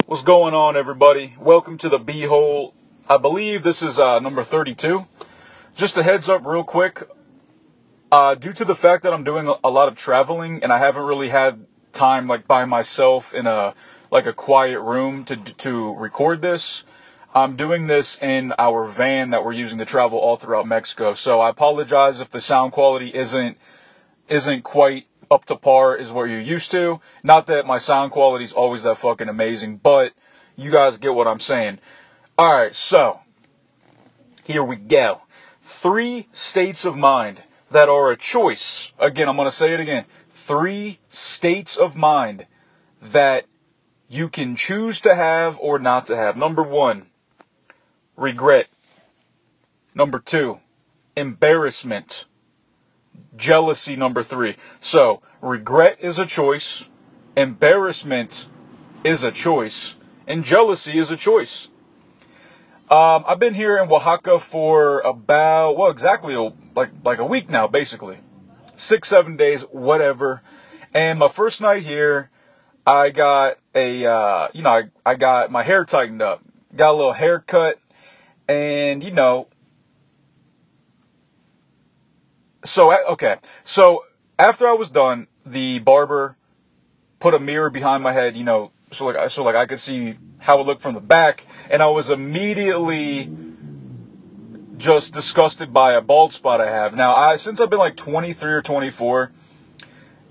What's going on, everybody? Welcome to the B-hole. I believe this is number 32. Just a heads up real quick. Due to the fact that I'm doing a lot of traveling and I haven't really had time like by myself in a quiet room to record this, I'm doing this in our van that we're using to travel all throughout Mexico. So I apologize if the sound quality isn't quite up to par is what you're used to. Not that my sound quality is always that fucking amazing, but you guys get what I'm saying. Alright, so here we go. 3 states of mind that are a choice. Again, I'm going to say it again. 3 states of mind that you can choose to have or not to have. Number 1, regret. Number 2, embarrassment. Jealousy, number 3. So, regret is a choice, embarrassment is a choice, and jealousy is a choice. I've been here in Oaxaca for about, exactly like a week now, basically. 6-7 days, whatever. And my first night here, I got I got my hair tightened up, got a little haircut, and So after I was done, the barber put a mirror behind my head, so I could see how it looked from the back, and I was immediately just disgusted by a bald spot I have. Now, since I've been like 23 or 24,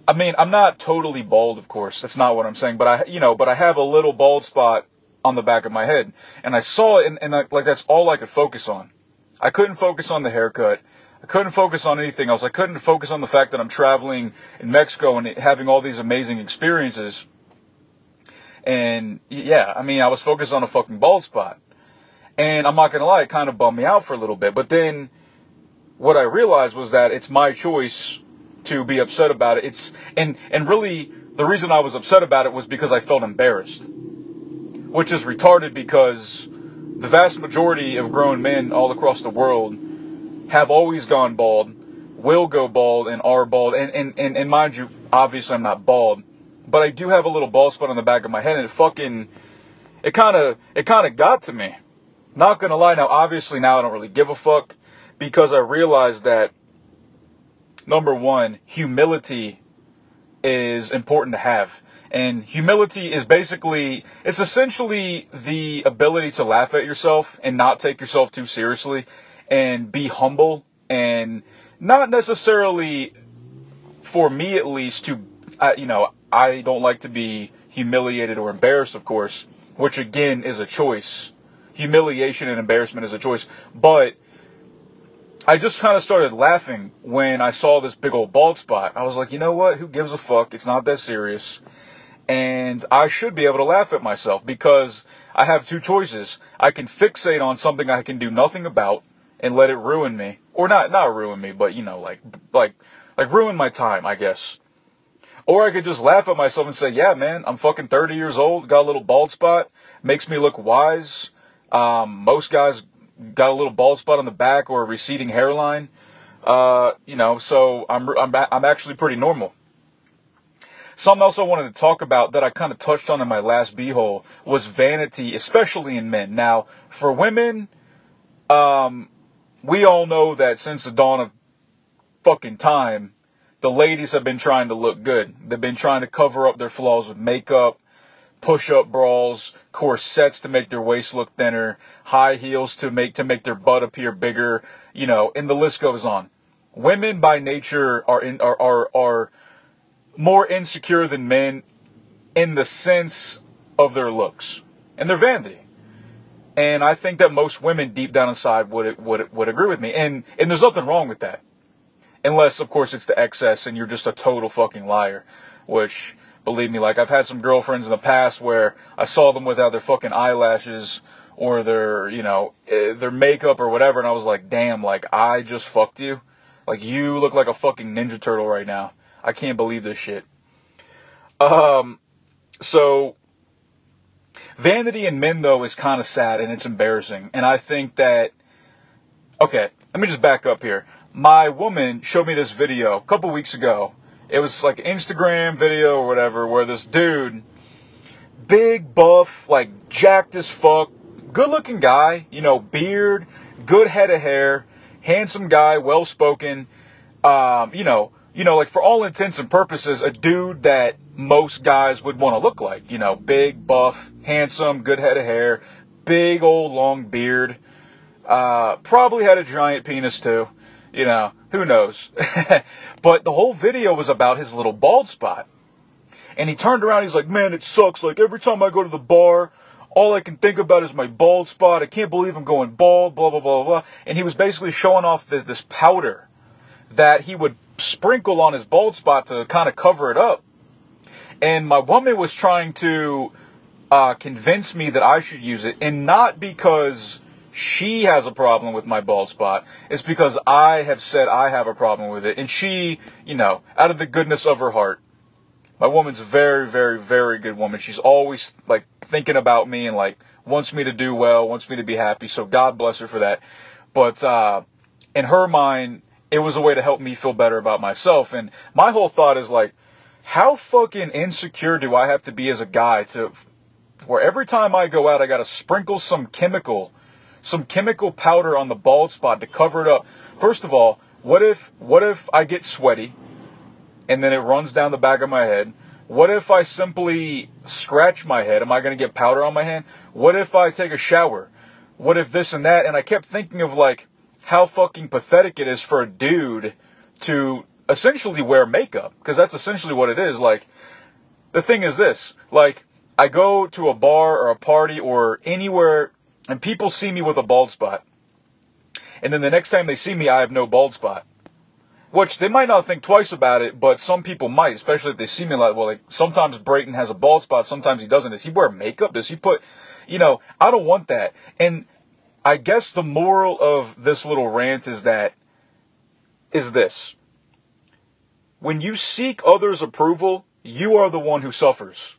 I mean, I'm not totally bald, of course. That's not what I'm saying, but I have a little bald spot on the back of my head, and I saw it, and that's all I could focus on. I couldn't focus on the haircut. I couldn't focus on anything else. I couldn't focus on the fact that I'm traveling in Mexico and having all these amazing experiences. And yeah, I mean, I was focused on a fucking bald spot. And I'm not going to lie, it kind of bummed me out for a little bit. But then what I realized was that it's my choice to be upset about it. And really the reason I was upset about it was because I felt embarrassed, which is retarded because the vast majority of grown men all across the world have always gone bald, will go bald, and are bald. And mind you, obviously I'm not bald, but I do have a little bald spot on the back of my head, and it kind of got to me. Not gonna lie, now obviously now I don't really give a fuck, because I realized that, number 1, humility is important to have. And humility is it's essentially the ability to laugh at yourself and not take yourself too seriously, and be humble, and not necessarily, for me at least, I don't like to be humiliated or embarrassed, of course, which again is a choice. Humiliation and embarrassment is a choice. But I just kind of started laughing when I saw this big old bald spot. I was like, you know what? Who gives a fuck? It's not that serious. And I should be able to laugh at myself, because I have 2 choices. I can fixate on something I can do nothing about and let it ruin me, or not ruin me, but like ruin my time, I guess. Or I could just laugh at myself and say, yeah, man, I'm fucking 30 years old, got a little bald spot, makes me look wise. Most guys got a little bald spot on the back or a receding hairline, so I'm actually pretty normal. Something else I wanted to talk about that I kind of touched on in my last B-hole was vanity, especially in men. Now, for women, we all know that since the dawn of fucking time, the ladies have been trying to look good. They've been trying to cover up their flaws with makeup, push-up bras, corsets to make their waist look thinner, high heels to make their butt appear bigger, and the list goes on. Women by nature are more insecure than men in the sense of their looks and their vanity. And I think that most women deep down inside would agree with me. And there's nothing wrong with that. Unless, of course, it's the excess and you're just a total fucking liar. Which, believe me, like, I've had some girlfriends in the past where I saw them without their fucking eyelashes or their makeup or whatever, and I was like, damn, like, I just fucked you. Like, you look like a fucking Ninja Turtle right now. I can't believe this shit. So vanity in men, though, is kind of sad and it's embarrassing. And I think that, okay, let me just back up here. My woman showed me this video a couple weeks ago. It was like an Instagram video or whatever, where this dude big, buff, like jacked as fuck, good looking guy, you know, beard, good head of hair, handsome guy, well spoken, like for all intents and purposes, a dude that most guys would want to look like, you know, big, buff, handsome, good head of hair, big old long beard, probably had a giant penis too, you know, who knows. But the whole video was about his little bald spot. And he turned around, he's like, man, it sucks. Like, every time I go to the bar, all I can think about is my bald spot. I can't believe I'm going bald, blah, blah, blah, blah. And he was basically showing off this powder that he would sprinkle on his bald spot to kind of cover it up. And my woman was trying to convince me that I should use it. And not because she has a problem with my bald spot. It's because I have said I have a problem with it. And she, you know, out of the goodness of her heart, my woman's a very, very, very good woman. She's always, like, thinking about me and, like, wants me to do well, wants me to be happy. So God bless her for that. But in her mind, it was a way to help me feel better about myself. And my whole thought is, like, how fucking insecure do I have to be as a guy to where every time I go out, I got to sprinkle some chemical powder on the bald spot to cover it up. First of all, what if I get sweaty and then it runs down the back of my head? What if I simply scratch my head? Am I going to get powder on my hand? What if I take a shower? What if this and that? And I kept thinking of, like, how fucking pathetic it is for a dude to essentially wear makeup. Because that's essentially what it is. Like, the thing is this. Like, I go to a bar or a party or anywhere and people see me with a bald spot. And then the next time they see me, I have no bald spot. Which they might not think twice about it, but some people might, especially if they see me like, well, like, sometimes Brayton has a bald spot, sometimes he doesn't. Does he wear makeup? Does he put, you know, I don't want that. And I guess the moral of this little rant is this. When you seek others' approval, you are the one who suffers.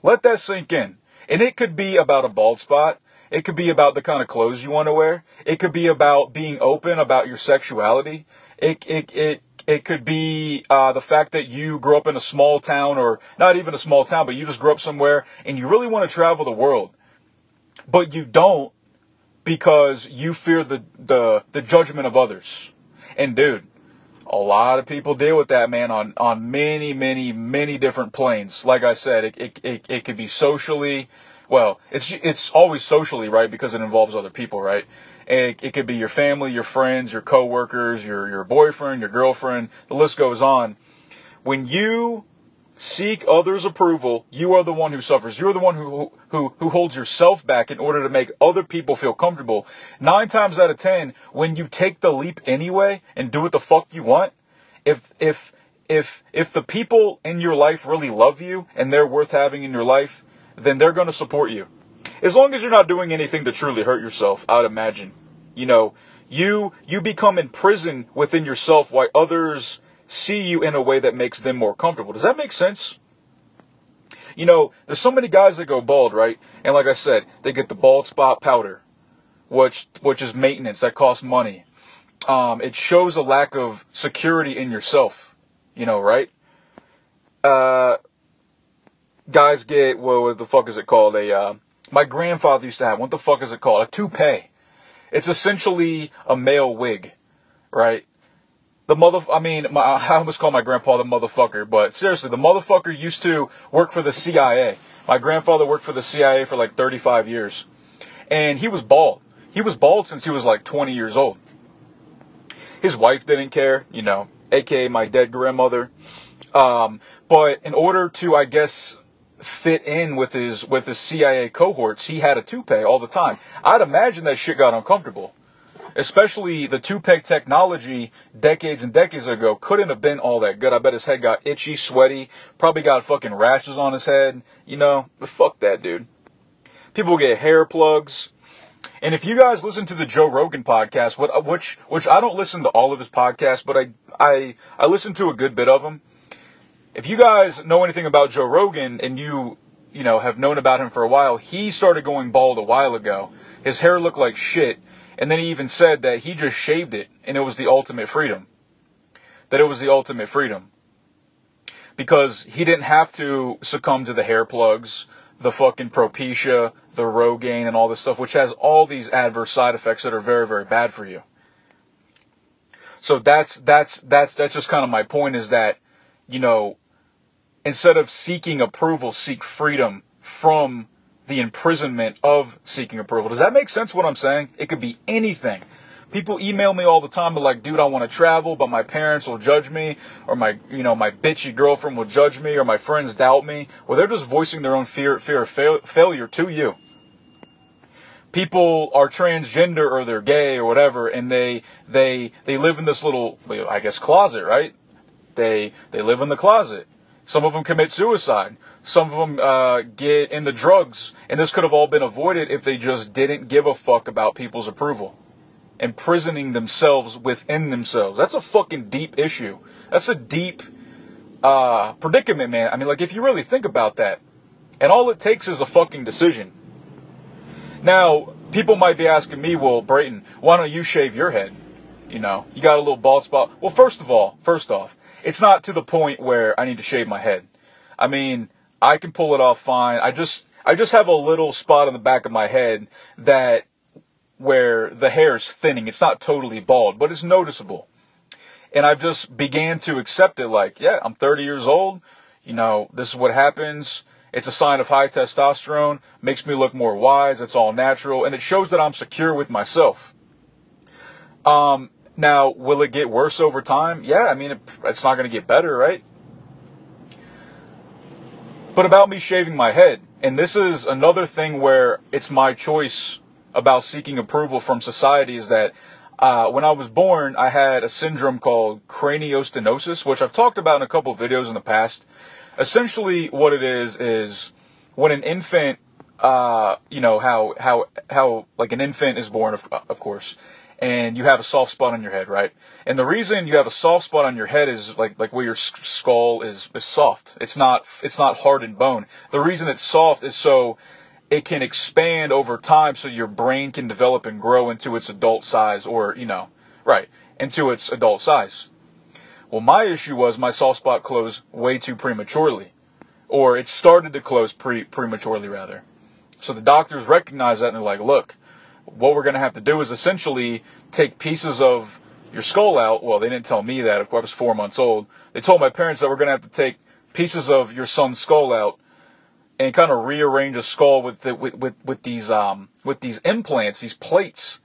Let that sink in. And it could be about a bald spot. It could be about the kind of clothes you want to wear. It could be about being open about your sexuality. It could be the fact that you grew up in a small town, or not even a small town, but you just grew up somewhere and you really want to travel the world. But you don't because you fear the judgment of others. And dude, a lot of people deal with that, man, on many, many, many different planes. Like I said, it could be socially. Well, it's always socially, right? Because it involves other people, right? It could be your family, your friends, your coworkers, your boyfriend, your girlfriend. The list goes on. When you seek others' approval, you are the one who suffers. You're the one who holds yourself back in order to make other people feel comfortable. 9 times out of 10, when you take the leap anyway and do what the fuck you want, if the people in your life really love you and they're worth having in your life, then they're going to support you. As long as you're not doing anything to truly hurt yourself, I would imagine. You know, you become imprisoned within yourself while others see you in a way that makes them more comfortable. Does that make sense? You know, there's so many guys that go bald, right? And like I said, they get the bald spot powder, which is maintenance. That costs money. It shows a lack of security in yourself, you know, right? Guys get, what the fuck is it called? My grandfather used to have, what the fuck is it called? A toupee. It's essentially a male wig, right? I almost call my grandpa the motherfucker, but seriously, the motherfucker used to work for the CIA. My grandfather worked for the CIA for like 35 years. And he was bald. He was bald since he was like 20 years old. His wife didn't care, you know, aka my dead grandmother. But in order to, I guess, fit in with his CIA cohorts, he had a toupee all the time. I'd imagine that shit got uncomfortable. Especially the toupee technology decades and decades ago couldn't have been all that good. I bet his head got itchy, sweaty, probably got fucking rashes on his head. You know, but fuck that, dude. People get hair plugs. And if you guys listen to the Joe Rogan podcast, which I don't listen to all of his podcasts, but I listen to a good bit of them. If you guys know anything about Joe Rogan and you know, have known about him for a while, he started going bald a while ago. His hair looked like shit. And then he even said that he just shaved it and it was the ultimate freedom. That it was the ultimate freedom. Because he didn't have to succumb to the hair plugs, the fucking Propecia, the Rogaine, and all this stuff, which has all these adverse side effects that are very, very bad for you. So that's just kind of my point, is that, you know, instead of seeking approval, seek freedom from the imprisonment of seeking approval. Does that make sense what I'm saying? It could be anything. People email me all the time, they're like, dude, I want to travel, but my parents will judge me, or my bitchy girlfriend will judge me, or my friends doubt me. Well, they're just voicing their own fear of failure to you. People are transgender, or they're gay, or whatever, and they live in this little, I guess, closet, right? They live in the closet. Some of them commit suicide. Some of them get into drugs. And this could have all been avoided if they just didn't give a fuck about people's approval. Imprisoning themselves within themselves. That's a fucking deep issue. That's a deep predicament, man. I mean, like, if you really think about that. And all it takes is a fucking decision. Now, people might be asking me, well, Brayton, why don't you shave your head? You know, you got a little bald spot. Well, first off, it's not to the point where I need to shave my head. I mean, I can pull it off fine. I just have a little spot on the back of my head that where the hair is thinning. It's not totally bald, but it's noticeable. And I've just began to accept it, like, yeah, I'm 30 years old. You know, this is what happens. It's a sign of high testosterone. Makes me look more wise. It's all natural. And it shows that I'm secure with myself. Now, will it get worse over time? Yeah, I mean, it's not going to get better, right? But about me shaving my head, and this is another thing where it's my choice about seeking approval from society, is that when I was born, I had a syndrome called craniostenosis, which I've talked about in a couple of videos in the past. Essentially, what it is when an infant, you know, how like an infant is born, of course, and you have a soft spot on your head, right? And the reason you have a soft spot on your head is like where your skull is soft. It's not hardened bone. The reason it's soft is so it can expand over time, so your brain can develop and grow into its adult size, or, you know, right, into its adult size. Well, my issue was my soft spot closed way too prematurely, or it started to close prematurely rather. So the doctors recognized that, and they're like, look, what we're going to have to do is essentially take pieces of your skull out. Well, they didn't tell me that. Of course, I was 4 months old. They told my parents that we're going to have to take pieces of your son's skull out and kind of rearrange a skull with these implants, these plates,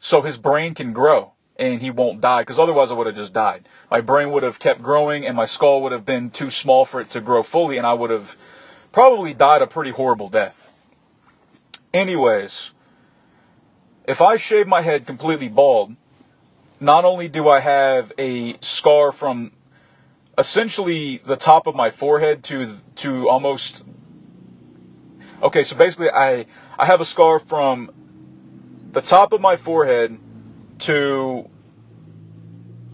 so his brain can grow and he won't die. Because otherwise, I would have just died. My brain would have kept growing, and my skull would have been too small for it to grow fully, and I would have probably died a pretty horrible death. Anyways, if I shave my head completely bald, not only do I have a scar from essentially the top of my forehead to almost, okay, so basically I have a scar from the top of my forehead to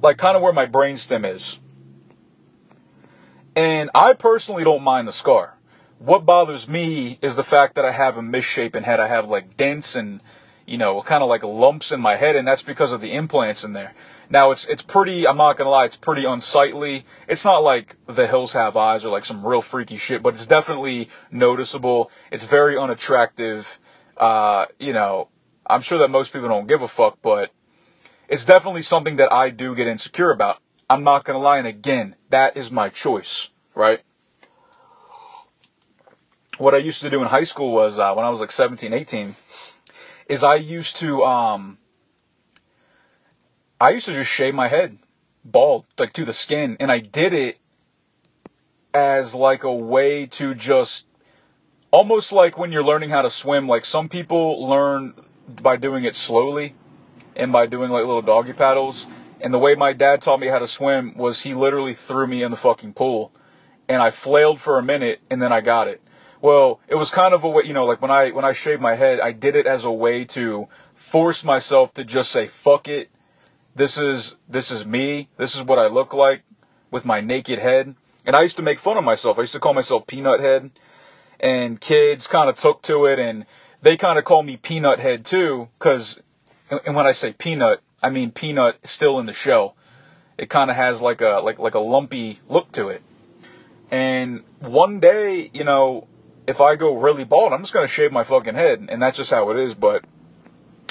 like kind of where my brainstem is. And I personally don't mind the scar. What bothers me is the fact that I have a misshapen head. I have like dents and, you know, kind of like lumps in my head, and that's because of the implants in there. Now, it's pretty, I'm not going to lie, it's pretty unsightly. It's not like The Hills Have Eyes or like some real freaky shit, but it's definitely noticeable. It's very unattractive. You know, I'm sure that most people don't give a fuck, but it's definitely something that I do get insecure about. I'm not going to lie, and again, that is my choice, right? What I used to do in high school was, when I was like 17, 18, is I used to just shave my head bald, like to the skin. And I did it as like a way to just, almost like when you're learning how to swim, like some people learn by doing it slowly and by doing like little doggy paddles. And the way my dad taught me how to swim was he literally threw me in the fucking pool, and I flailed for a minute, and then I got it. Well, it was kind of a way, you know, like when I shaved my head, I did it as a way to force myself to just say, fuck it. This is me. This is what I look like with my naked head. And I used to make fun of myself. I used to call myself Peanut Head, and kids kind of took to it, and they kind of call me Peanut Head too, because, and when I say peanut, I mean peanut still in the shell. It kind of has like a lumpy look to it. And one day, you know, if I go really bald, I'm just going to shave my fucking head, and that's just how it is. But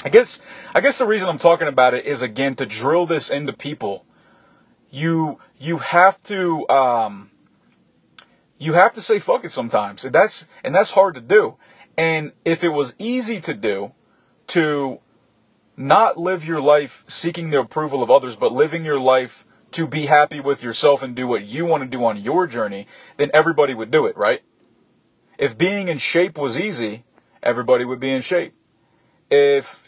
I guess the reason I'm talking about it is, again, to drill this into people. You have to say fuck it sometimes, and that's hard to do. And if it was easy to do, to not live your life seeking the approval of others, but living your life to be happy with yourself and do what you want to do on your journey, then everybody would do it, right? If being in shape was easy, everybody would be in shape. If,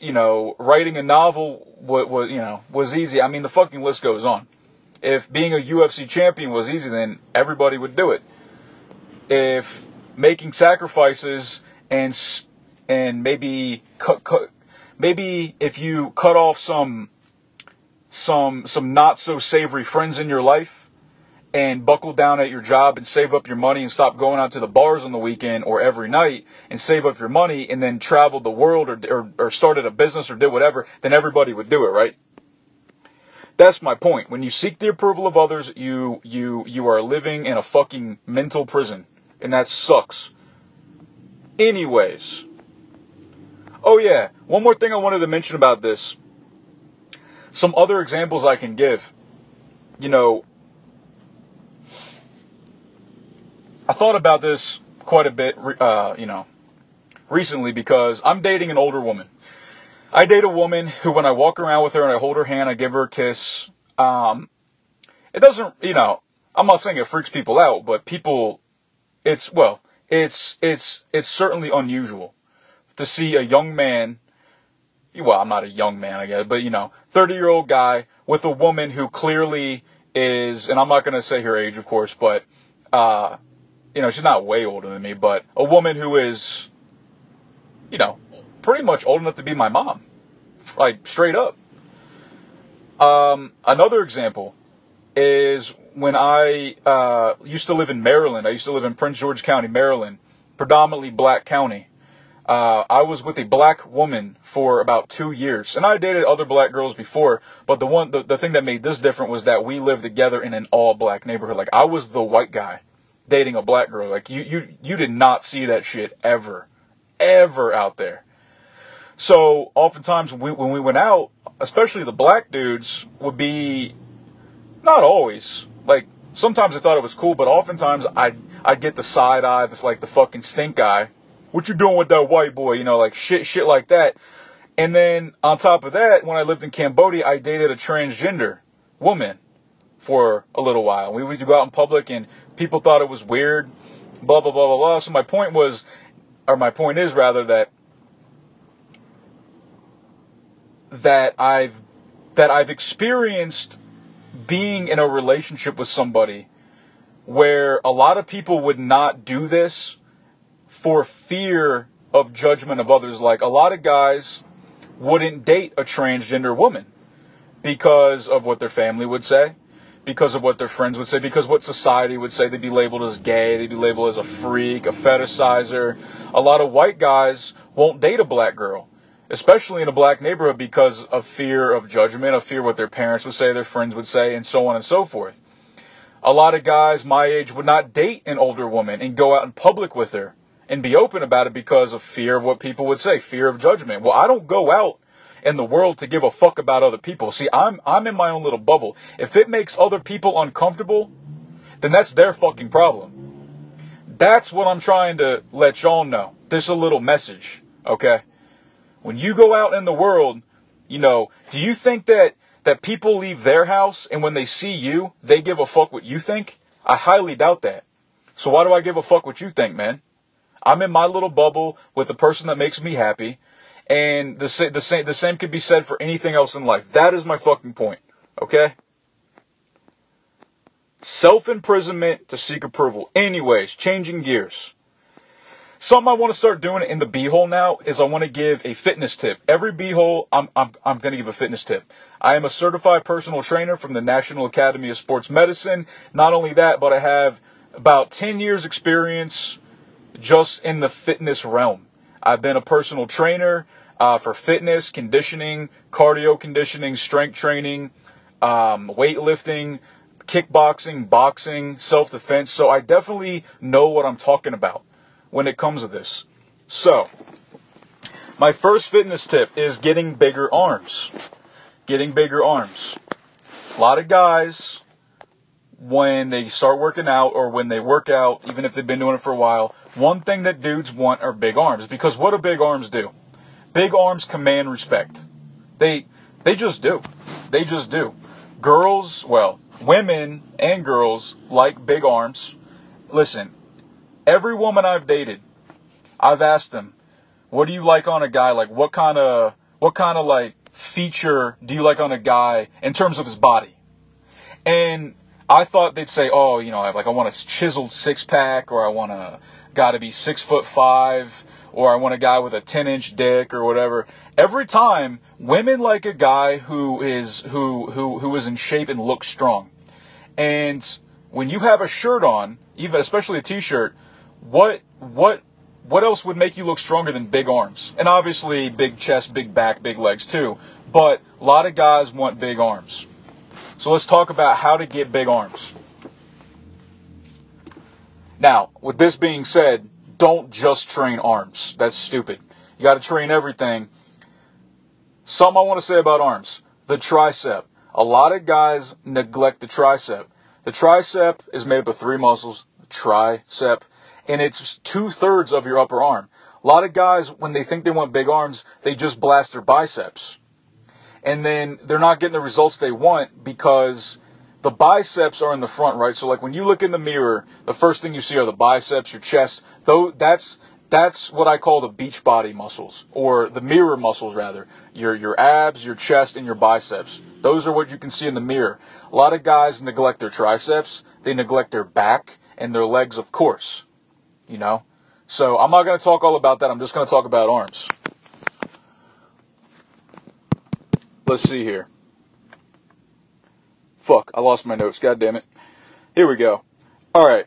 writing a novel was easy, I mean, the fucking list goes on. If being a UFC champion was easy, then everybody would do it. If making sacrifices and maybe maybe if you cut off some not so savory friends in your life and buckle down at your job and save up your money and stop going out to the bars on the weekend or every night and save up your money and then travel the world or started a business or did whatever, then everybody would do it, right? That's my point. When you seek the approval of others, you are living in a fucking mental prison, and that sucks. Anyways. Oh yeah, one more thing I wanted to mention about this. Some other examples I can give. I thought about this quite a bit, recently, because I'm dating an older woman. I date a woman who, when I walk around with her and I hold her hand, I give her a kiss. It doesn't, I'm not saying it freaks people out, but it's certainly unusual to see a young man, well, I'm not a young man, I guess, but 30-year-old guy with a woman who clearly is, and I'm not going to say her age, of course, but, she's not way older than me, but a woman who is, pretty much old enough to be my mom. Like, straight up. Another example is when I used to live in Maryland. I used to live in Prince George County, Maryland, predominantly black county. I was with a black woman for about 2 years, and I dated other black girls before, but the thing that made this different was that we lived together in an all-black neighborhood. Like, I was the white guy dating a black girl. Like, you did not see that shit ever out there. So, oftentimes when we went out, especially the black dudes would be, not always, like, sometimes I thought it was cool, but oftentimes I'd get the side eye, that's like the fucking stink eye. What you doing with that white boy? Like shit like that. And then on top of that, when I lived in Cambodia, I dated a transgender woman for a little while. We would go out in public and people thought it was weird, blah, blah, blah, blah, blah. So my point is rather that I've experienced being in a relationship with somebody where a lot of people would not do this for fear of judgment of others. Like, a lot of guys wouldn't date a transgender woman because of what their family would say, because of what their friends would say, because what society would say. They'd be labeled as gay, they'd be labeled as a freak, a fetishizer. A lot of white guys won't date a black girl, especially in a black neighborhood, because of fear of judgment, of fear what their parents would say, their friends would say, and so on and so forth. A lot of guys my age would not date an older woman and go out in public with her and be open about it because of fear of what people would say, fear of judgment. Well, I don't go out in the world to give a fuck about other people. See, I'm in my own little bubble. If it makes other people uncomfortable, then that's their fucking problem. That's what I'm trying to let y'all know. This is a little message, okay? When you go out in the world, do you think that people leave their house and when they see you, they give a fuck what you think? I highly doubt that. So why do I give a fuck what you think, man? I'm in my little bubble with the person that makes me happy, and the same could be said for anything else in life. That is my fucking point, okay? Self-imprisonment to seek approval. Anyways, changing gears. Something I want to start doing in the B-hole now is I want to give a fitness tip. Every B-hole, I'm going to give a fitness tip. I am a certified personal trainer from the National Academy of Sports Medicine. Not only that, but I have about 10 years experience just in the fitness realm. I've been a personal trainer for fitness, conditioning, cardio conditioning, strength training, weightlifting, kickboxing, boxing, self-defense. So I definitely know what I'm talking about. when it comes to this. So, my first fitness tip is getting bigger arms. Getting bigger arms. A lot of guys, when they start working out or when they work out, even if they've been doing it for a while, one thing that dudes want are big arms. Because what do big arms do? Big arms command respect. They just do. They just do. Girls, well, women and girls like big arms. Listen, every woman I've dated, I've asked them, what do you like on a guy? Like, what kind of like feature do you like on a guy in terms of his body? And I thought they'd say, oh, you know, like I want a chiseled 6-pack, or I want a guy to be 6'5", or I want a guy with a 10-inch dick or whatever. Every time, women like a guy who is in shape and looks strong. And when you have a shirt on, even especially a t-shirt, what else would make you look stronger than big arms? And obviously big chest, big back, big legs too. But a lot of guys want big arms. So let's talk about how to get big arms. Now, with this being said, don't just train arms. That's stupid. You got to train everything. Something I want to say about arms. The tricep. A lot of guys neglect the tricep. The tricep is made up of 3 muscles. Tricep. And it's 2/3 of your upper arm. A lot of guys, when they think they want big arms, they just blast their biceps. And then they're not getting the results they want because the biceps are in the front, right? So like when you look in the mirror, the first thing you see are the biceps, your chest. Though that's what I call the beach body muscles, or the mirror muscles rather. Your abs, your chest, and your biceps. Those are what you can see in the mirror. A lot of guys neglect their triceps. They neglect their back and their legs, of course. You know? So I'm not going to talk all about that. I'm just going to talk about arms. Let's see here. Fuck, I lost my notes. God damn it. Here we go. Alright.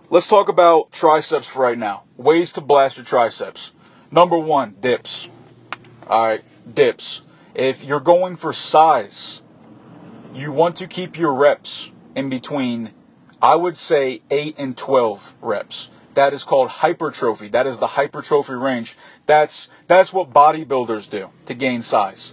Let's talk about triceps for right now. Ways to blast your triceps. Number 1, dips. Alright, dips. If you're going for size, you want to keep your reps in between, I would say, 8 and 12 reps. That is called hypertrophy. That is the hypertrophy range. That's what bodybuilders do to gain size.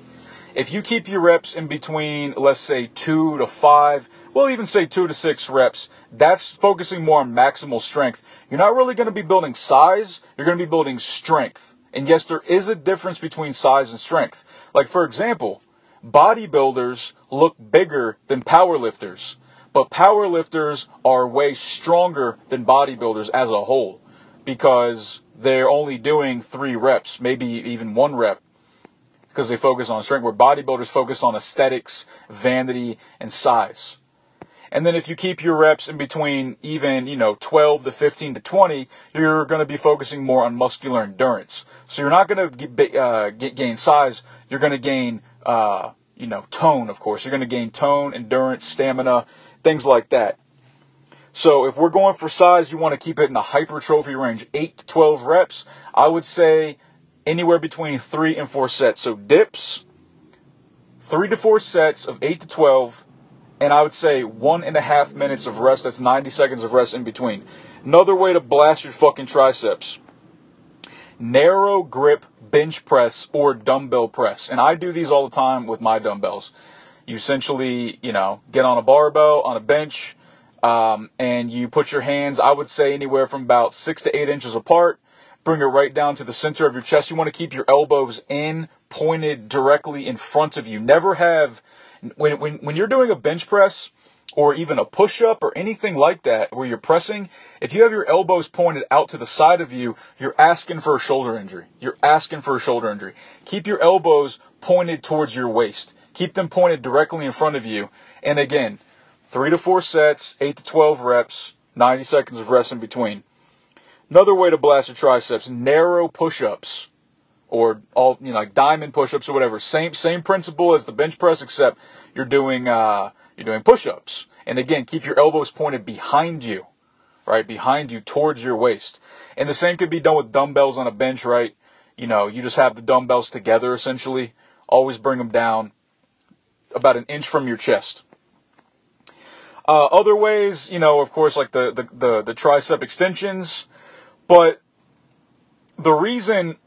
If you keep your reps in between, let's say 2 to 5, we'll even say 2 to 6 reps, that's focusing more on maximal strength. You're not really going to be building size, you're going to be building strength. And yes, there is a difference between size and strength. Like, for example, bodybuilders look bigger than powerlifters. But powerlifters are way stronger than bodybuilders as a whole because they're only doing 3 reps, maybe even 1 rep, because they focus on strength, where bodybuilders focus on aesthetics, vanity, and size. And then if you keep your reps in between even, 12 to 15 to 20, you're going to be focusing more on muscular endurance. So you're not going to gain size, you're going to gain, tone, of course. You're going to gain tone, endurance, stamina, things like that. So if we're going for size, you want to keep it in the hypertrophy range, 8 to 12 reps. I would say anywhere between 3 and 4 sets. So dips, 3 to 4 sets of 8 to 12, and I would say 1.5 minutes of rest. That's 90 seconds of rest in between. Another way to blast your fucking triceps. Narrow grip bench press or dumbbell press. And I do these all the time with my dumbbells. You essentially, get on a barbell, on a bench, and you put your hands, I would say, anywhere from about 6 to 8 inches apart. Bring it right down to the center of your chest. You want to keep your elbows in, pointed directly in front of you. Never have, when you're doing a bench press, or even a push-up, or anything like that, where you're pressing, if you have your elbows pointed out to the side of you, you're asking for a shoulder injury. You're asking for a shoulder injury. Keep your elbows pointed towards your waist. Keep them pointed directly in front of you. And again, 3 to 4 sets, 8 to 12 reps, 90 seconds of rest in between. Another way to blast your triceps, narrow push-ups, or all, like diamond push-ups or whatever. Same principle as the bench press, except you're doing push-ups. And again, keep your elbows pointed behind you, right? Behind you, towards your waist. And the same could be done with dumbbells on a bench, right? You just have the dumbbells together, essentially. Always bring them down about an inch from your chest. Other ways, you know, of course, like the tricep extensions. But the reason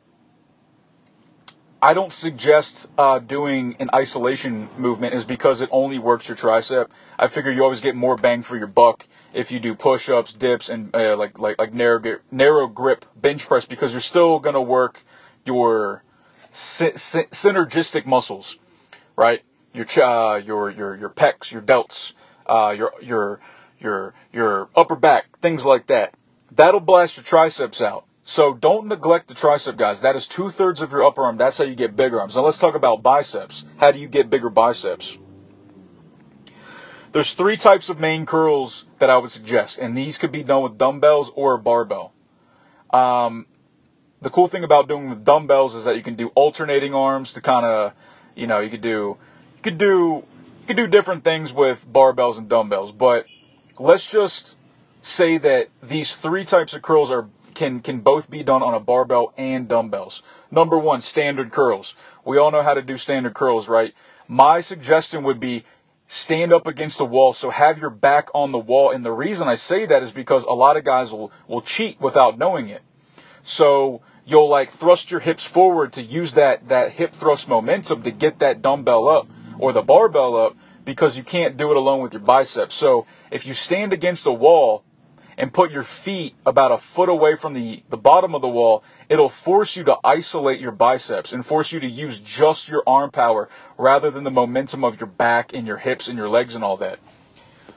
I don't suggest doing an isolation movement is because it only works your tricep. I figure you always get more bang for your buck if you do push-ups, dips, and like narrow grip bench press, because you're still gonna work your synergistic muscles, right? Your pecs, your delts, your upper back, things like that. That'll blast your triceps out. So don't neglect the tricep, guys. That is 2/3 of your upper arm. That's how you get bigger arms. Now let's talk about biceps. How do you get bigger biceps? There's 3 types of main curls that I would suggest, and these could be done with dumbbells or a barbell. The cool thing about doing with dumbbells is that you can do alternating arms to kind of, you know, you could do different things with barbells and dumbbells. But let's just say that these 3 types of curls can both be done on a barbell and dumbbells. Number 1, standard curls. We all know how to do standard curls, right? My suggestion would be stand up against the wall, so have your back on the wall. And the reason I say that is because a lot of guys will cheat without knowing it. So you'll like thrust your hips forward to use that hip thrust momentum to get that dumbbell up or the barbell up, because you can't do it alone with your biceps. So if you stand against a wall and put your feet about a foot away from the bottom of the wall, it'll force you to isolate your biceps and force you to use just your arm power rather than the momentum of your back and your hips and your legs and all that.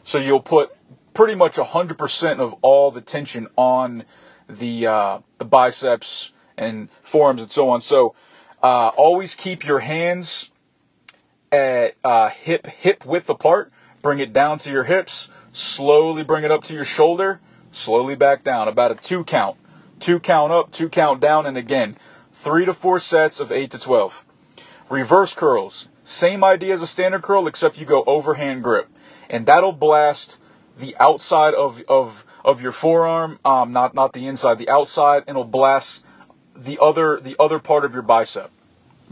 So you'll put pretty much 100% of all the tension on the biceps and forearms and so on. So always keep your hands at hip width apart. Bring it down to your hips. Slowly bring it up to your shoulder. Slowly back down. About a 2 count. 2 count up, 2 count down, and again, 3 to 4 sets of 8 to 12. Reverse curls. Same idea as a standard curl, except you go overhand grip. And that'll blast the outside of your forearm, not the inside, the outside, and it'll blast the other part of your bicep,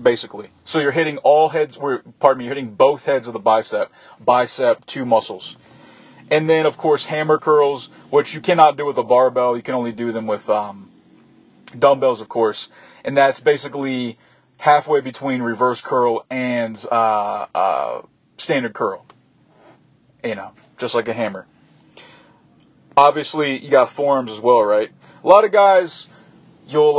basically. So you're hitting you're hitting both heads of the bicep 2 muscles. And then, of course, hammer curls, which you cannot do with a barbell. You can only do them with dumbbells, of course. And that's basically halfway between reverse curl and standard curl. You know, just like a hammer. Obviously, you got forearms as well, right? A lot of guys, you'll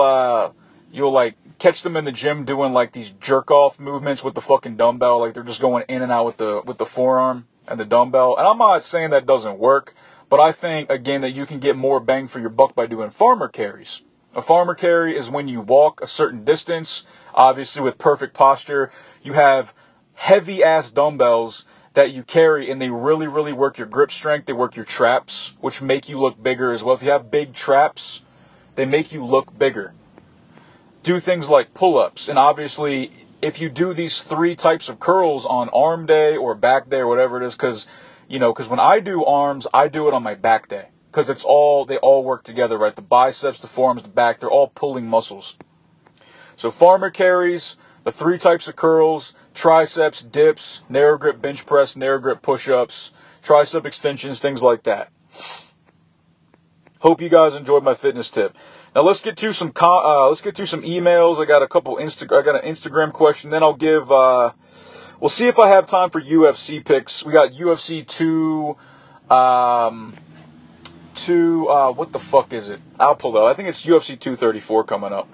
like catch them in the gym doing like these jerk off movements with the fucking dumbbell, like they're just going in and out with the forearm and the dumbbell. And I'm not saying that doesn't work, but I think again that you can get more bang for your buck by doing farmer carries. A farmer carry is when you walk a certain distance, obviously with perfect posture. You have heavy ass dumbbells that you carry, and they really, really work your grip strength. They work your traps, which make you look bigger as well. If you have big traps, they make you look bigger. Do things like pull-ups, and obviously, if you do these 3 types of curls on arm day or back day or whatever it is, because when I do arms, I do it on my back day, because they all work together, right? The biceps, the forearms, the back, they're all pulling muscles. So farmer carries, the 3 types of curls, triceps, dips, narrow grip bench press, narrow grip push-ups, tricep extensions, things like that. Hope you guys enjoyed my fitness tip. Now let's get to some emails. I got an Instagram question. Then I'll give. We'll see if I have time for UFC picks. We got UFC 2. What the fuck is it? I'll pull it out. I think it's UFC 234 coming up.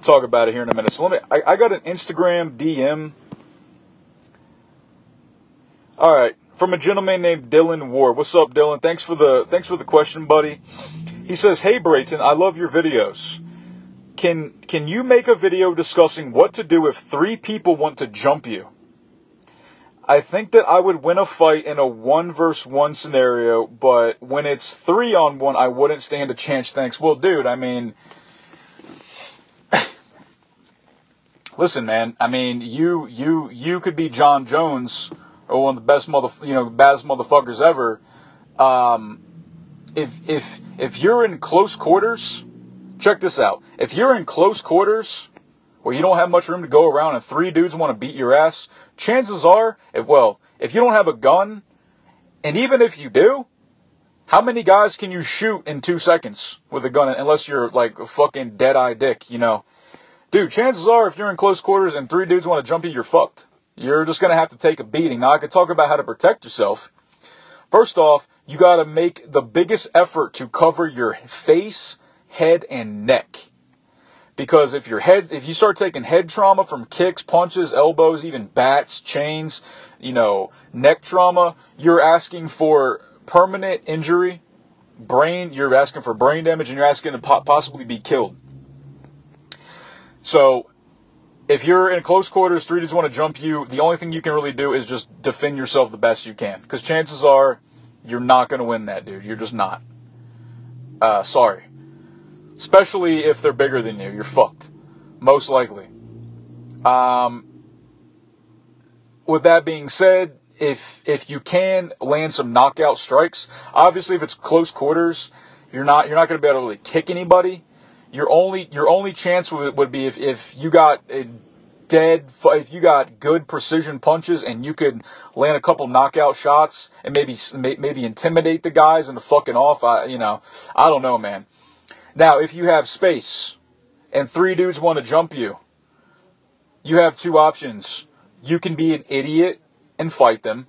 Talk about it here in a minute. So I got an Instagram DM. All right, from a gentleman named Dylan Ward. What's up, Dylan? Thanks for the question, buddy. He says, "Hey Brayton, I love your videos. Can you make a video discussing what to do if 3 people want to jump you? I think that I would win a fight in a 1-versus-1 scenario, but when it's 3-on-1, I wouldn't stand a chance. Thanks." Well, dude, I mean, listen, man. I mean, you could be John Jones or one of the baddest motherfuckers ever. If you're in close quarters, check this out. If you're in close quarters where you don't have much room to go around and 3 dudes want to beat your ass, chances are, if you don't have a gun And even if you do, how many guys can you shoot in 2 seconds with a gun, unless you're like a fucking dead-eye dick, you know? Dude, chances are if you're in close quarters and 3 dudes want to jump you, you're fucked. You're just going to have to take a beating. Now, I could talk about how to protect yourself. First off, you got to make the biggest effort to cover your face, head, and neck. Because if you start taking head trauma from kicks, punches, elbows, even bats, chains, neck trauma, you're asking for permanent injury, you're asking for brain damage, and you're asking to possibly be killed. So, if you're in close quarters, 3 dudes want to jump you, the only thing you can really do is just defend yourself the best you can. Because chances are, you're not going to win that, dude. You're just not. Sorry. Especially if they're bigger than you. You're fucked. Most likely. With that being said, if you can land some knockout strikes, obviously if it's close quarters, you're not going to be able to really kick anybody. Your only chance would be if you got if you got good precision punches and you could land a couple knockout shots and maybe intimidate the guys into fucking off. I don't know, man. Now, if you have space and 3 dudes want to jump you, you have 2 options. You can be an idiot and fight them.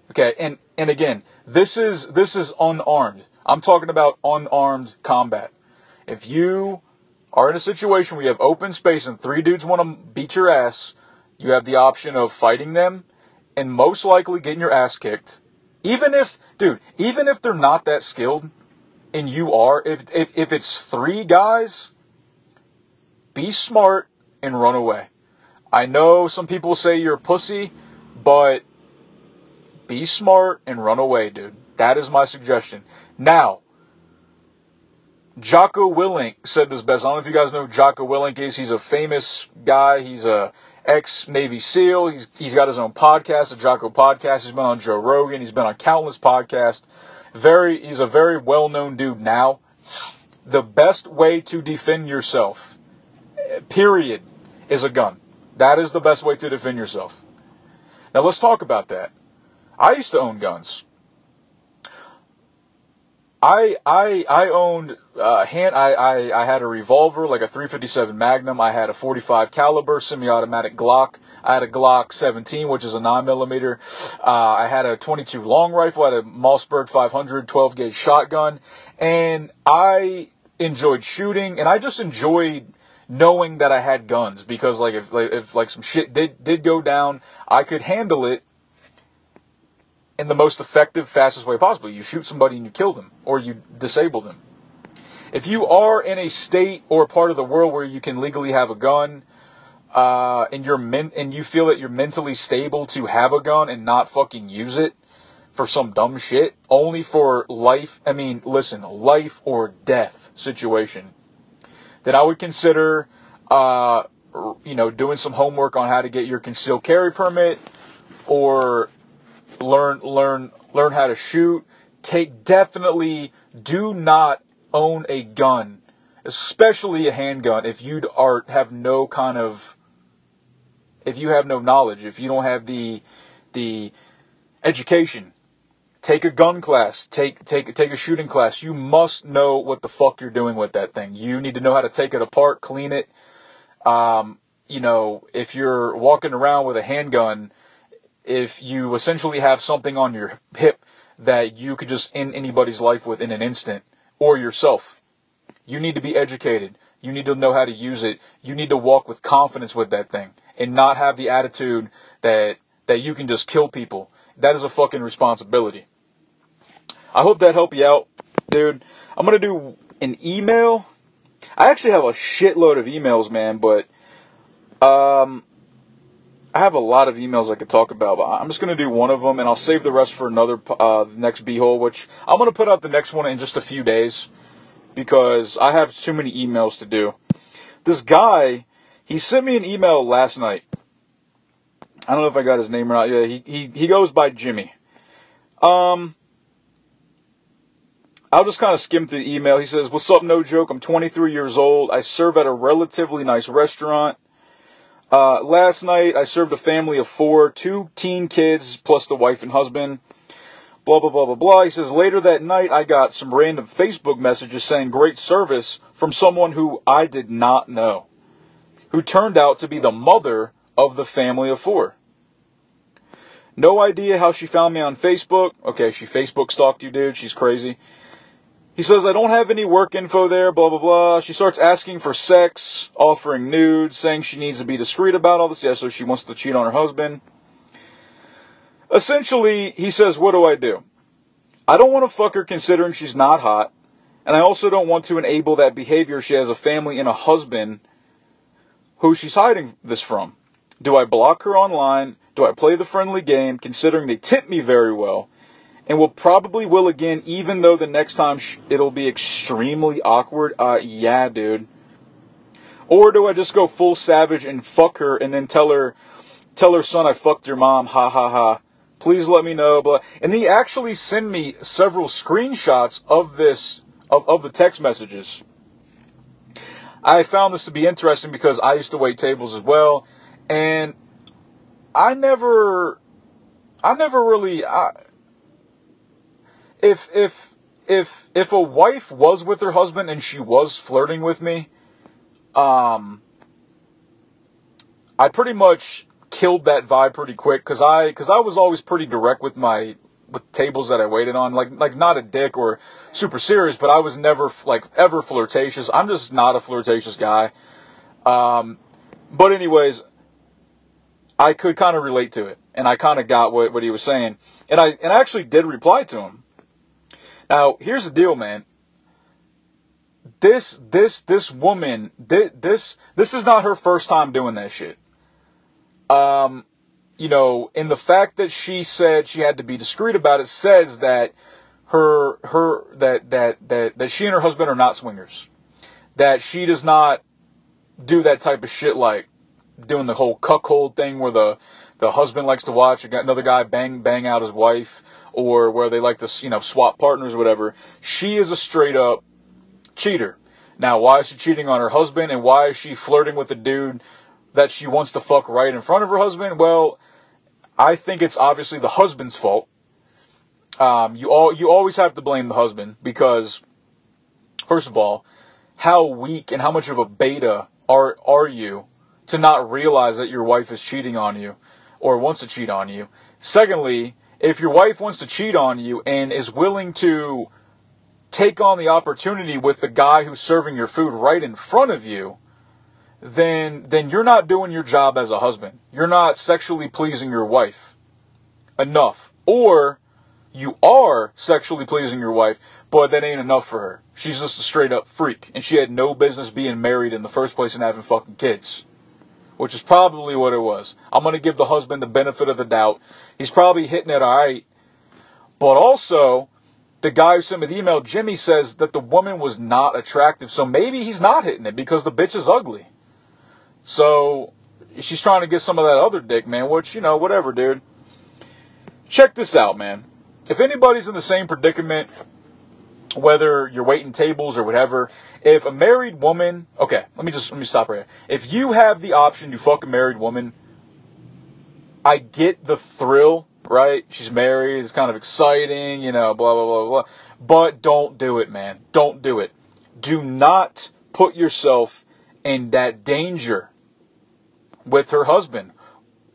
Okay, and again, this is unarmed. I'm talking about unarmed combat. If you are in a situation where you have open space and 3 dudes want to beat your ass, you have the option of fighting them and most likely getting your ass kicked. Even if they're not that skilled and you are, if it's 3 guys, be smart and run away. I know some people say you're a pussy, but be smart and run away, dude. That is my suggestion. Now, Jocko Willink said this best. I don't know if you guys know who Jocko Willink is. He's a famous guy. He's a ex-Navy SEAL. He's got his own podcast, the Jocko Podcast. He's been on Joe Rogan. He's been on countless podcasts. He's a very well-known dude now. The best way to defend yourself, period, is a gun. That is the best way to defend yourself. Now let's talk about that. I used to own guns. I owned I had a revolver, like a .357 Magnum. I had a .45 caliber semi-automatic Glock. I had a Glock 17, which is a 9mm. I had a .22 long rifle. I had a Mossberg 500 12-gauge shotgun, and I enjoyed shooting, and I just enjoyed knowing that I had guns, because like if some shit did go down, I could handle it in the most effective, fastest way possible. You shoot somebody and you kill them, or you disable them. If you are in a state or part of the world where you can legally have a gun, and you feel that you're mentally stable to have a gun and not fucking use it for some dumb shit, only for life or death situation, then I would consider, doing some homework on how to get your concealed carry permit, or learn how to shoot. Definitely do not own a gun, especially a handgun, if you have no knowledge, if you don't have the education. Take a gun class, take a shooting class. You must know what the fuck you're doing with that thing. You need to know how to take it apart, clean it. If you're walking around with a handgun, if you essentially have something on your hip that you could just end anybody's life with in an instant, or yourself, you need to be educated. You need to know how to use it. You need to walk with confidence with that thing and not have the attitude that you can just kill people. That is a fucking responsibility. I hope that helped you out, dude. I'm going to do an email. I actually have a shitload of emails, man, but I have a lot of emails I could talk about, but I'm just going to do one of them, and I'll save the rest for the next B-hole, which I'm going to put out the next one in just a few days, because I have too many emails to do. This guy, he sent me an email last night. I don't know if I got his name or not. Yeah, he goes by Jimmy. I'll just kind of skim through the email. He says, "What's up, No Joke? I'm 23 years old. I serve at a relatively nice restaurant. Last night, I served a family of 4, 2 teen kids, plus the wife and husband. blah, blah, blah, blah, blah. He says, later that night, I got some random Facebook messages saying great service from someone who I did not know, who turned out to be the mother of the family of 4. No idea how she found me on Facebook. Okay, she Facebook stalked you, dude. She's crazy. He says, I don't have any work info there, blah, blah, blah. She starts asking for sex, offering nudes, saying she needs to be discreet about all this. Yeah, so she wants to cheat on her husband. Essentially, he says, what do? I don't want to fuck her considering she's not hot. And I also don't want to enable that behavior. She has a family and a husband who she's hiding this from. Do I block her online? Do I play the friendly game, considering they tip me very well? And will again, even though the next time it'll be extremely awkward. Yeah, dude. Or do I just go full savage and fuck her and then tell her son I fucked your mom, ha ha ha. Please let me know. Blah. And he actually sent me several screenshots of this, of the text messages. I found this to be interesting because I used to wait tables as well. And I never really, if a wife was with her husband and she was flirting with me, I pretty much killed that vibe pretty quick because I was always pretty direct with tables that I waited on, like not a dick or super serious, but I was never ever flirtatious. I'm just not a flirtatious guy. But anyways, I could kind of relate to it, and I kind of got what he was saying, and I actually did reply to him. Now, here's the deal, man. This woman, this is not her first time doing that shit. You know, in the fact that she said she had to be discreet about it says that that she and her husband are not swingers. That she does not do that type of shit like doing the whole cuckold thing where the husband likes to watch another guy bang out his wife, or where they like to, swap partners or whatever. She is a straight up cheater. Now, why is she cheating on her husband, and why is she flirting with a dude that she wants to fuck right in front of her husband? Well, I think it's obviously the husband's fault. You always have to blame the husband because, first of all, how weak and how much of a beta are you to not realize that your wife is cheating on you or wants to cheat on you? Secondly, if your wife wants to cheat on you and is willing to take on the opportunity with the guy who's serving your food right in front of you, then you're not doing your job as a husband. You're not sexually pleasing your wife enough. Or you are sexually pleasing your wife, but that ain't enough for her. She's just a straight up freak, and she had no business being married in the first place and having fucking kids. Which is probably what it was. I'm going to give the husband the benefit of the doubt. He's probably hitting it alright. But also, the guy who sent me the email, Jimmy, says that the woman was not attractive. So maybe he's not hitting it because the bitch is ugly. So she's trying to get some of that other dick, man. Which, whatever, dude. Check this out, man. If anybody's in the same predicament, whether you're waiting tables or whatever, if a married woman, okay, let me stop right here. If you have the option to fuck a married woman, I get the thrill, right? She's married, it's kind of exciting, blah, blah, blah, blah. But don't do it, man. Don't do it. Do not put yourself in that danger with her husband.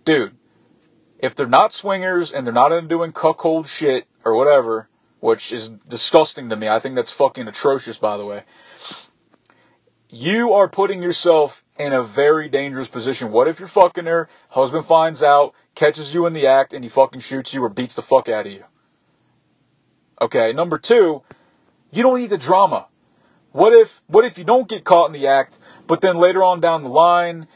Dude, if they're not swingers and they're not into doing cuckold shit or whatever, which is disgusting to me. I think that's fucking atrocious, by the way. You are putting yourself in a very dangerous position. What if you're fucking her, husband finds out, catches you in the act, and he fucking shoots you or beats the fuck out of you? Okay, number 2, you don't need the drama. What if you don't get caught in the act, but then later on down the line,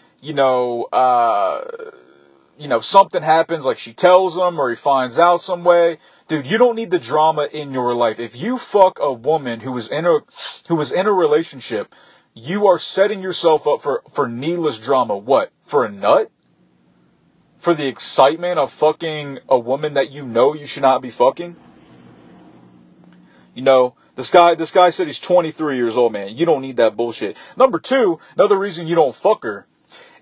something happens, like she tells him or he finds out some way. Dude, you don't need the drama in your life. If you fuck a woman who is in a relationship, you are setting yourself up for needless drama. What? For a nut? For the excitement of fucking a woman that you should not be fucking? This guy said he's 23 years old, man. You don't need that bullshit. Number 2, another reason you don't fuck her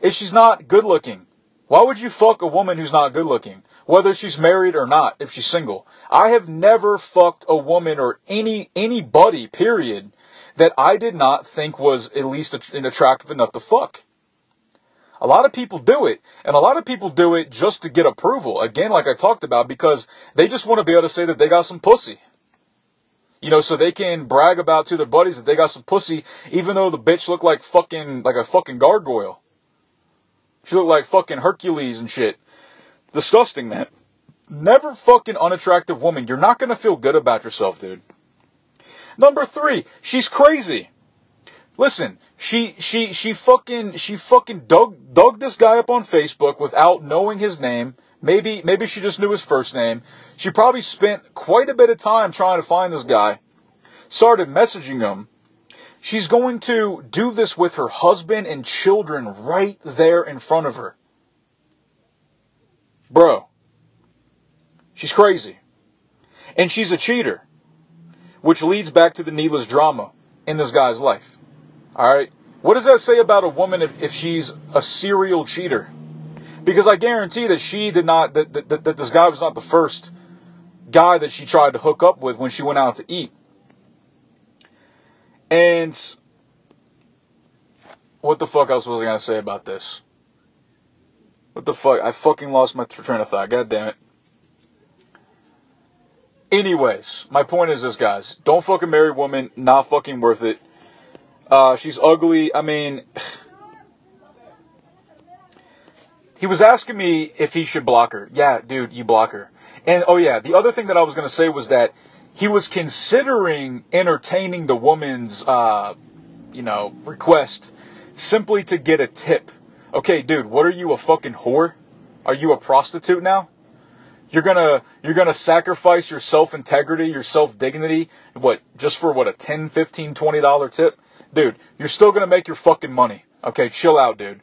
is she's not good looking. Why would you fuck a woman who's not good looking? whether she's married or not, if she's single. I have never fucked a woman or anybody, period, that I did not think was at least attractive enough to fuck. A lot of people do it, and a lot of people do it just to get approval. Again, like I talked about, because they just want to be able to say that they got some pussy. You know, so they can brag about to their buddies that they got some pussy, even though the bitch looked like a fucking gargoyle. She looked like fucking Hercules and shit. Disgusting, man. Never fucking unattractive woman. You're not going to feel good about yourself, dude. Number 3, she's crazy. Listen, she fucking dug this guy up on Facebook without knowing his name. Maybe she just knew his first name. She probably spent quite a bit of time trying to find this guy. Started messaging him. She's going to do this with her husband and children right there in front of her. Bro. She's crazy. And she's a cheater. Which leads back to the needless drama in this guy's life. Alright? What does that say about a woman if she's a serial cheater? Because I guarantee that she did not, that this guy was not the first guy that she tried to hook up with when she went out to eat. And what the fuck else was I going to say about this? What the fuck? I fucking lost my train of thought. God damn it. Anyways, my point is this, guys. Don't fucking marry a woman. Not fucking worth it. She's ugly. I mean, he was asking me if he should block her. Yeah, dude, you block her. And, oh yeah, the other thing that I was going to say was that he was considering entertaining the woman's, request simply to get a tip. Okay, dude, what are you, a fucking whore? Are you a prostitute now? You're gonna sacrifice your self-integrity, your self-dignity, just for a $10, $15, $20 tip? Dude, you're still gonna make your fucking money. Okay, chill out, dude.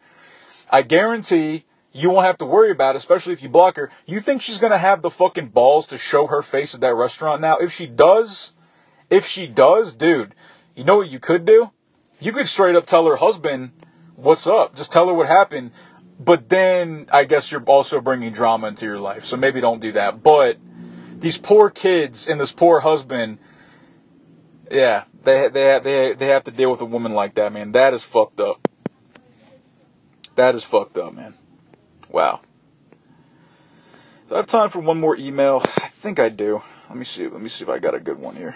I guarantee you won't have to worry about it, especially if you block her. You think she's gonna have the fucking balls to show her face at that restaurant now? If she does, dude, you know what you could do? You could straight up tell her husband, what's up? Just tell her what happened. But then, I guess you're also bringing drama into your life. So maybe don't do that. But these poor kids and this poor husband, yeah, they have to deal with a woman like that, man. That is fucked up. That is fucked up, man. Wow. So I have time for one more email. I think I do. Let me see if I got a good one here.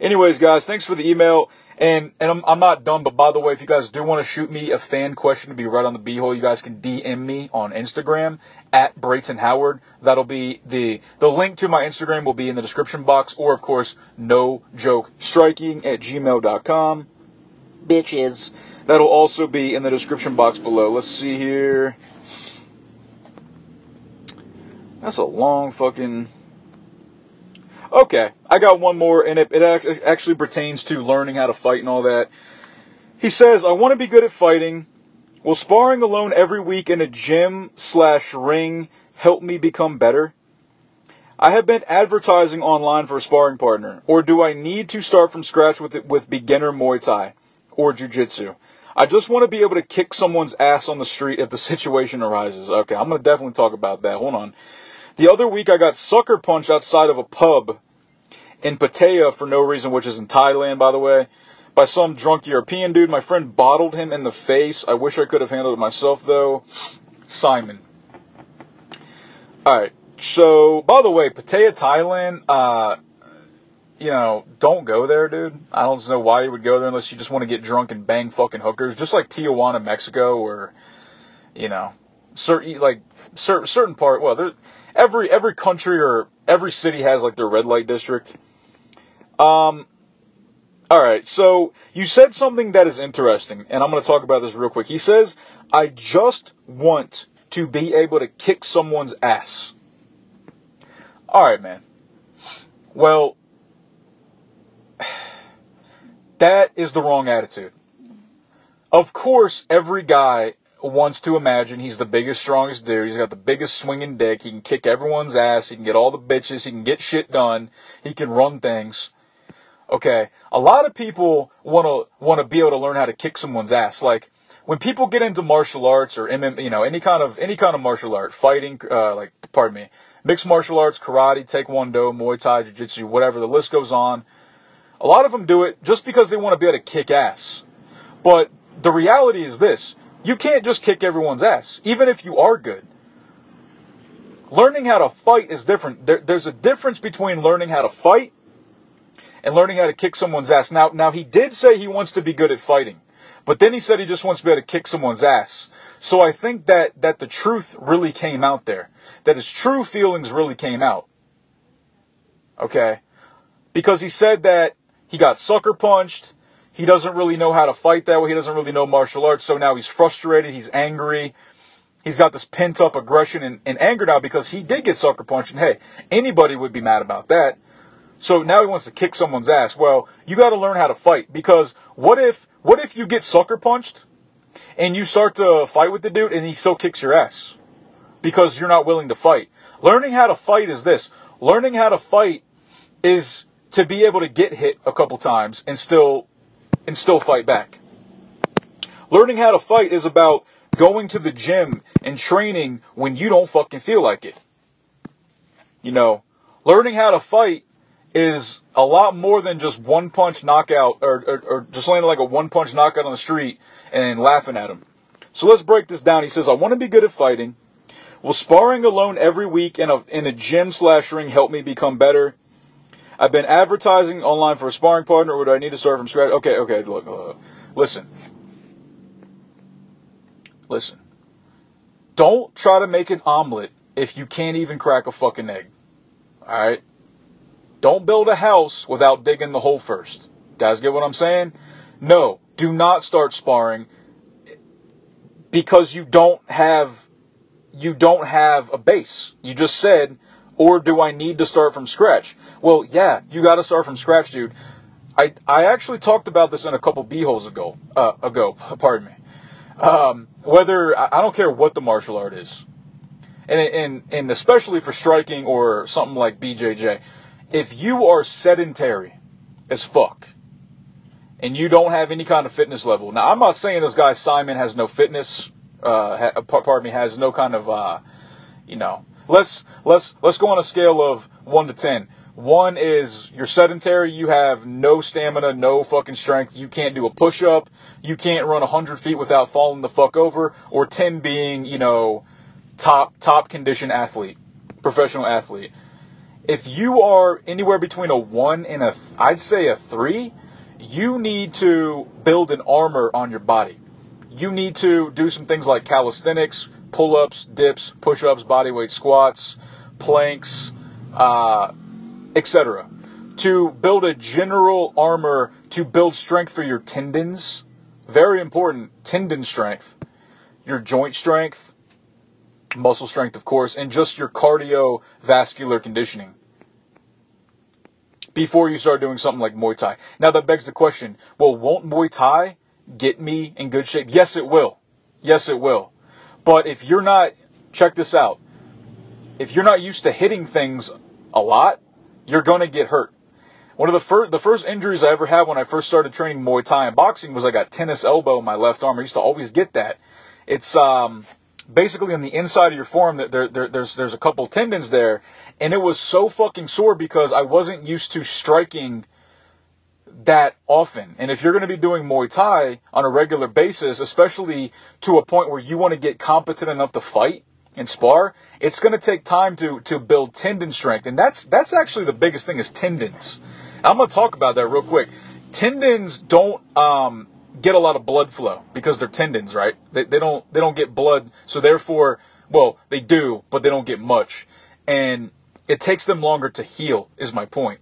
Anyways, guys, thanks for the email. And I'm not done, but by the way, if you guys do want to shoot me a fan question to be right on the B-hole, you guys can DM me on Instagram at Brayton Howard. That'll be the link to my Instagram will be in the description box, or of course, nojokestriking at gmail.com. Bitches. That'll also be in the description box below. Let's see here. That's a long fucking... Okay, I got one more, and it actually pertains to learning how to fight and all that. He says, I want to be good at fighting. Will sparring alone every week in a gym/ring help me become better? I have been advertising online for a sparring partner, or do I need to start from scratch with beginner Muay Thai or Jiu-Jitsu? I just want to be able to kick someone's ass on the street if the situation arises. Okay, I'm going to definitely talk about that. Hold on. The other week I got sucker punched outside of a pub in Pattaya for no reason, which is in Thailand, by the way, by some drunk European dude. My friend bottled him in the face. I wish I could have handled it myself, though. Simon. Alright, so, by the way, Pattaya, Thailand, don't go there, dude. I don't know why you would go there unless you just want to get drunk and bang fucking hookers. Just like Tijuana, Mexico, or, certain part, well, every country or every city has like their red light district. Alright, so you said something that is interesting, and I'm going to talk about this real quick. He says, I just want to be able to kick someone's ass. Alright, man. Well, that is the wrong attitude. Of course, every guy wants to imagine he's the biggest, strongest dude. He's got the biggest swinging dick. He can kick everyone's ass. He can get all the bitches. He can get shit done. He can run things. Okay, a lot of people want to be able to learn how to kick someone's ass. Like, when people get into martial arts or any kind of martial art, fighting, mixed martial arts, karate, taekwondo, Muay Thai, jiu-jitsu, whatever, the list goes on. A lot of them do it just because they want to be able to kick ass. But the reality is this: you can't just kick everyone's ass, even if you are good. Learning how to fight is different. There's a difference between learning how to fight and learning how to kick someone's ass. Now he did say he wants to be good at fighting, but then he said he just wants to be able to kick someone's ass. So I think that the truth really came out there. That his true feelings really came out. Okay? Because he said that he got sucker punched. He doesn't really know how to fight that way. He doesn't really know martial arts. So now he's frustrated. He's angry. He's got this pent-up aggression and anger now because he did get sucker punched. And hey, anybody would be mad about that. So now he wants to kick someone's ass. Well, you got to learn how to fight, because what if you get sucker punched and you start to fight with the dude and he still kicks your ass because you're not willing to fight? Learning how to fight is this. Learning how to fight is to be able to get hit a couple times and still fight back. Learning how to fight is about going to the gym and training when you don't fucking feel like it. Learning how to fight is a lot more than just one punch knockout or just landing like a one punch knockout on the street and laughing at him. So let's break this down. He says, I want to be good at fighting. Will sparring alone every week in a gym/ring help me become better? I've been advertising online for a sparring partner, or do I need to start from scratch? Okay, look, listen. Don't try to make an omelet if you can't even crack a fucking egg. Alright? Don't build a house without digging the hole first. Guys, get what I'm saying? No, do not start sparring because you don't have a base. You just said, or do I need to start from scratch? Well, yeah, you got to start from scratch, dude. I actually talked about this in a couple b-holes ago. Pardon me. Whether I don't care what the martial art is, and especially for striking or something like BJJ. If you are sedentary as fuck and you don't have any kind of fitness level, now I'm not saying this guy Simon has no fitness, has no kind of, let's go on a scale of 1 to 10. 1 is you're sedentary, you have no stamina, no fucking strength, you can't do a push-up, you can't run 100 feet without falling the fuck over, or 10 being, top condition athlete, professional athlete. If you are anywhere between a 1 and I'd say a 3, you need to build an armor on your body. You need to do some things like calisthenics, pull-ups, dips, push-ups, bodyweight squats, planks, etc. To build a general armor to build strength for your tendons. Very important, tendon strength. Your joint strength, muscle strength, of course, and just your cardiovascular conditioning before you start doing something like Muay Thai. Now that begs the question, well, won't Muay Thai get me in good shape? Yes, it will. Yes, it will. But if you're not, check this out, if you're not used to hitting things a lot, you're going to get hurt. One of the first injuries I ever had when I first started training Muay Thai and boxing was I got tennis elbow in my left arm. I used to always get that. It's basically on the inside of your forearm, there's a couple tendons there, and it was so fucking sore because I wasn't used to striking that often. And if you're going to be doing Muay Thai on a regular basis, especially to a point where you want to get competent enough to fight and spar, it's going to take time to build tendon strength. And that's actually the biggest thing is tendons. I'm going to talk about that real quick. Tendons don't get a lot of blood flow because they're tendons, right? They don't get blood, so therefore, well, they do, but they don't get much. And it takes them longer to heal, is my point.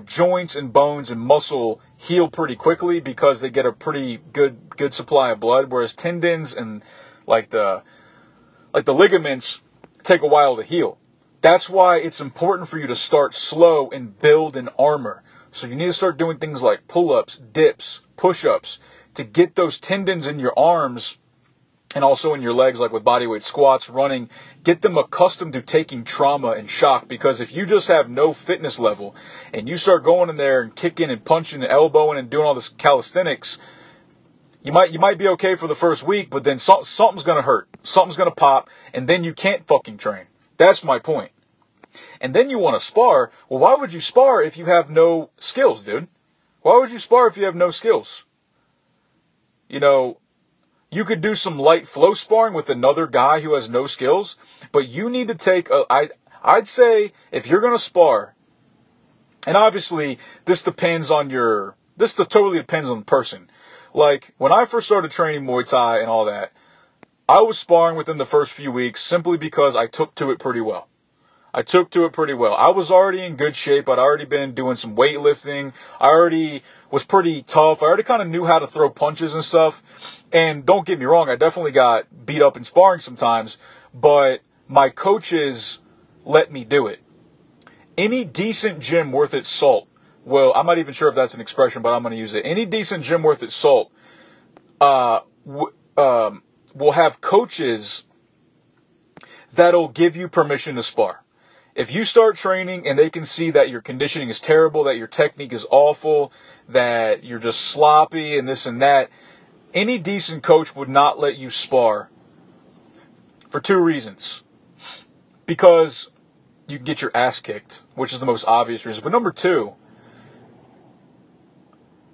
Joints and bones and muscle heal pretty quickly because they get a pretty good supply of blood, whereas tendons and like the ligaments take a while to heal. That's why it's important for you to start slow and build an armor. So you need to start doing things like pull-ups, dips, push-ups to get those tendons in your arms and also in your legs, like with bodyweight squats, running, get them accustomed to taking trauma and shock. Because if you just have no fitness level and you start going in there and kicking and punching and elbowing and doing all this calisthenics, You might be okay for the first week, but then something's going to hurt. Something's going to pop, and then you can't fucking train. That's my point. And then you want to spar. Well, why would you spar if you have no skills, dude? Why would you spar if you have no skills? You know, you could do some light flow sparring with another guy who has no skills, but you need to take I'd say if you're going to spar, and obviously this totally depends on the person. Like, when I first started training Muay Thai and all that, I was sparring within the first few weeks simply because I took to it pretty well. I was already in good shape. I'd already been doing some weightlifting. I already was pretty tough. I already kind of knew how to throw punches and stuff. And don't get me wrong, I definitely got beat up in sparring sometimes, but my coaches let me do it. Any decent gym worth its salt, well, I'm not even sure if that's an expression, but I'm going to use it. Any decent gym worth its salt will have coaches that'll give you permission to spar. If you start training and they can see that your conditioning is terrible, that your technique is awful, that you're just sloppy and this and that, any decent coach would not let you spar for 2 reasons. Because you can get your ass kicked, which is the most obvious reason. But number 2,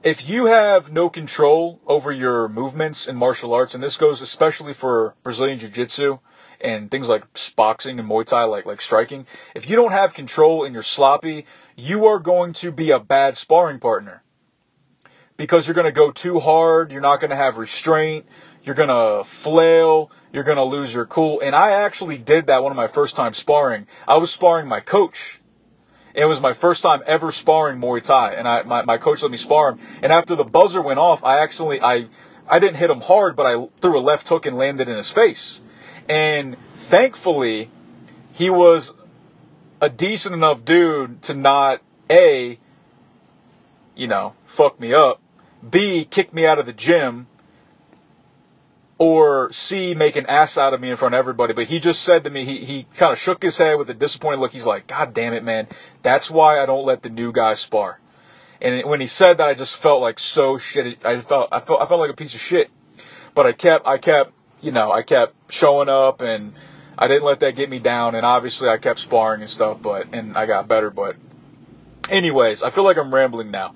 if you have no control over your movements in martial arts, and this goes especially for Brazilian Jiu-Jitsu and things like boxing and Muay Thai, like striking, if you don't have control and you're sloppy, you are going to be a bad sparring partner. Because you're going to go too hard, you're not going to have restraint, you're going to flail, you're going to lose your cool. And I actually did that one of my first times sparring. I was sparring my coach. It was my first time ever sparring Muay Thai, and my coach let me spar him. And after the buzzer went off, I didn't hit him hard, but I threw a left hook and landed in his face. And thankfully, he was a decent enough dude to not, A, fuck me up, B, kick me out of the gym, or C, make an ass out of me in front of everybody. But he just said to me, he kind of shook his head with a disappointed look. He's like, God damn it, man. That's why I don't let the new guys spar. And when he said that, I just felt like so shitty. I felt like a piece of shit. But I kept showing up, and I didn't let that get me down. And obviously I kept sparring and stuff, and I got better. But anyways, I feel like I'm rambling now.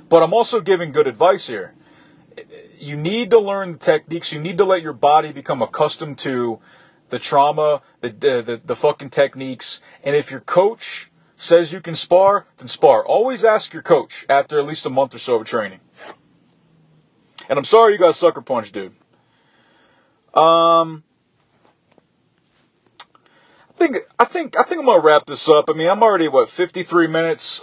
But I'm also giving good advice here. You need to learn the techniques. You need to let your body become accustomed to the trauma, the fucking techniques. And if your coach says you can spar, then spar. Always ask your coach after at least a month or so of training. And I'm sorry you got sucker punched, dude. I think I'm gonna wrap this up. I mean, I'm already 53 minutes.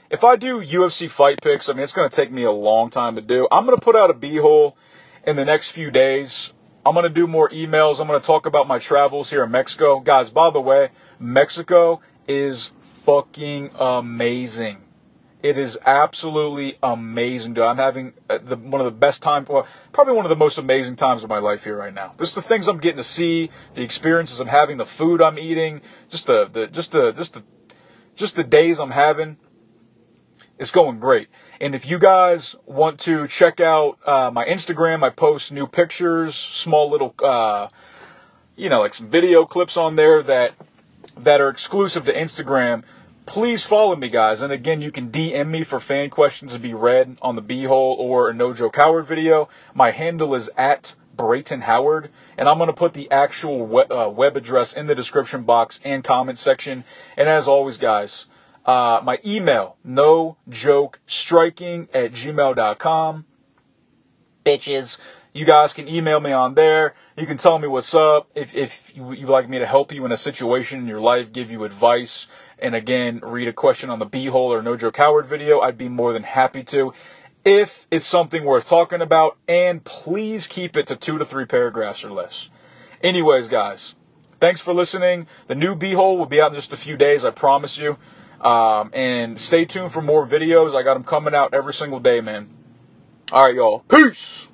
If I do UFC fight picks, I mean, it's going to take me a long time to do. I'm going to put out a B-hole in the next few days. I'm going to do more emails. I'm going to talk about my travels here in Mexico. Guys, by the way, Mexico is fucking amazing. It is absolutely amazing, dude. I'm having one of the best times, well, probably one of the most amazing times of my life here right now. Just the things I'm getting to see, the experiences I'm having, the food I'm eating, just the days I'm having. It's going great. And if you guys want to check out my Instagram, I post new pictures, small little, like some video clips on there that are exclusive to Instagram. Please follow me, guys. And again, you can DM me for fan questions to be read on the B-hole or a No Joke Howard video. My handle is @BraytonHoward, and I'm going to put the actual web address in the description box and comment section. And as always, guys, my email, nojokestriking@gmail.com. Bitches. You guys can email me on there. You can tell me what's up. If you'd like me to help you in a situation in your life, give you advice, and again, read a question on the B-hole or No Joke Howard video, I'd be more than happy to. If it's something worth talking about, and please keep it to 2 to 3 paragraphs or less. Anyways, guys, thanks for listening. The new B-hole will be out in just a few days, I promise you. And stay tuned for more videos. I got them coming out every single day, man. All right, y'all. Peace!